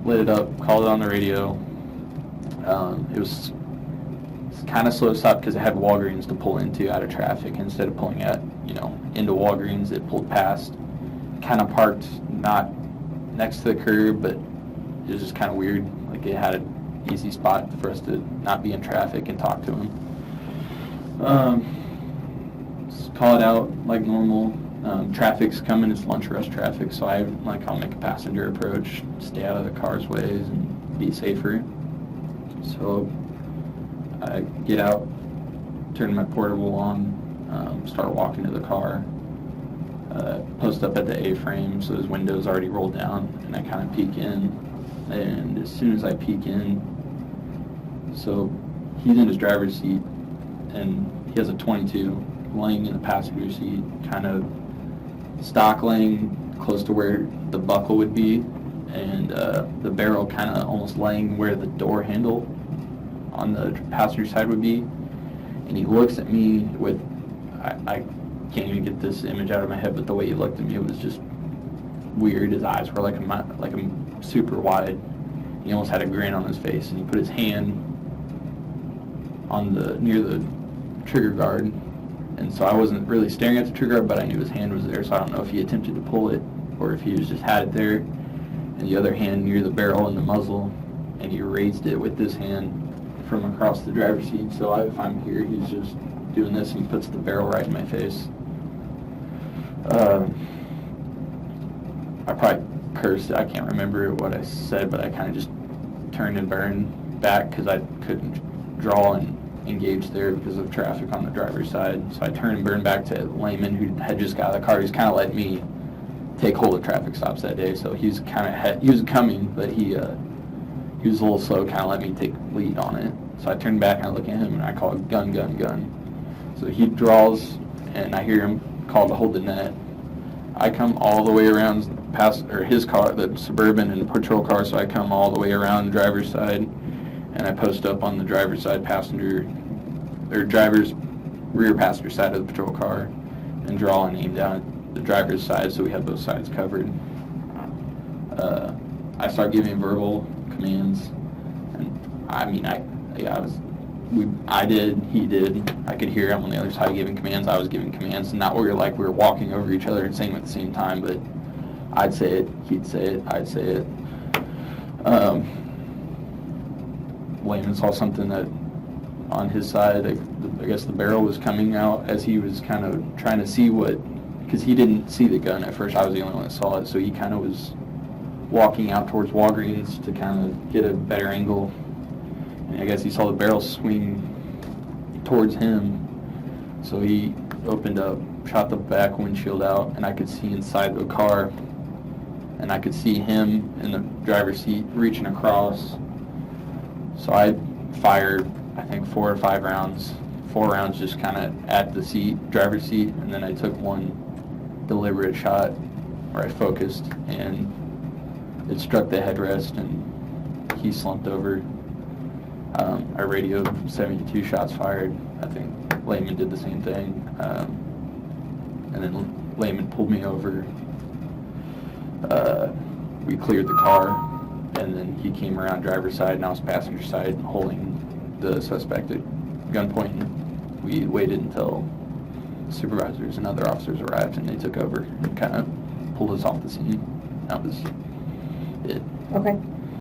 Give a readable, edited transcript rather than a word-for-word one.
lit it up, called it on the radio. It was kind of slow stop because it had Walgreens to pull into out of traffic. Instead of pulling into Walgreens, it pulled past. Kind of parked not next to the curb, but it was just kind of weird. Like it had an easy spot for us to not be in traffic and talk to him. Just call it out like normal. Traffic's coming, it's lunch rush traffic, so I'll make a passenger approach, stay out of the car's ways and be safer. So I get out, turn my portable on, start walking to the car, post up at the A-frame, so his window's already rolled down, and I kind of peek in, and as soon as I peek in, so he's in his driver's seat, and he has a .22 laying in the passenger seat, kind of stock laying close to where the buckle would be, and the barrel kind of almost laying where the door handle on the passenger side would be. And he looks at me with, I can't even get this image out of my head, but the way he looked at me, it was just weird. His eyes were like a super wide. He almost had a grin on his face, and he put his hand on near the trigger guard. And so I wasn't really staring at the trigger guard, but I knew his hand was there, so I don't know if he attempted to pull it or if he just had it there. And the other hand near the barrel and the muzzle, and he raised it with this hand from across the driver's seat. So if I'm here, he's just doing this, and he puts the barrel right in my face. I probably cursed. I can't remember what I said, but I kind of just turned and burned back because I couldn't draw and engage there because of traffic on the driver's side. So I turned and burned back to Layman, who had just got out of the car. He's kind of let me take hold of traffic stops that day, so he was coming, but he was a little slow, kind of let me take lead on it. So I turned back and I look at him and I call gun, gun, gun. So he draws and I hear him call to hold the net. I come all the way around his car, the Suburban and the patrol car, so I come all the way around the driver's side and I post up on the driver's side driver's rear passenger side of the patrol car and draw and aim down at the driver's side so we have both sides covered. I start giving verbal commands, and I did, he did. I could hear him on the other side giving commands. I was giving commands, not where we were walking over each other and saying them at the same time, but I'd say it, he'd say it, I'd say it. Layman saw something that on his side, I guess the barrel was coming out as he was kind of trying to see because he didn't see the gun at first. I was the only one that saw it, so he kind of was walking out towards Walgreens to kind of get a better angle. And I guess he saw the barrel swing towards him, so he opened up, shot the back windshield out, and I could see inside the car, and I could see him in the driver's seat reaching across. So I fired, I think 4 or 5 rounds, 4 rounds just kind of at the driver's seat, and then I took one deliberate shot where I focused, and it struck the headrest, and he slumped over. I radioed 72 shots fired. I think Layman did the same thing. And then Layman pulled me over. We cleared the car, and then he came around driver's side, and I was passenger side holding the suspect at gunpoint. And we waited until supervisors and other officers arrived, and they took over and kind of pulled us off the scene. That was it. Okay.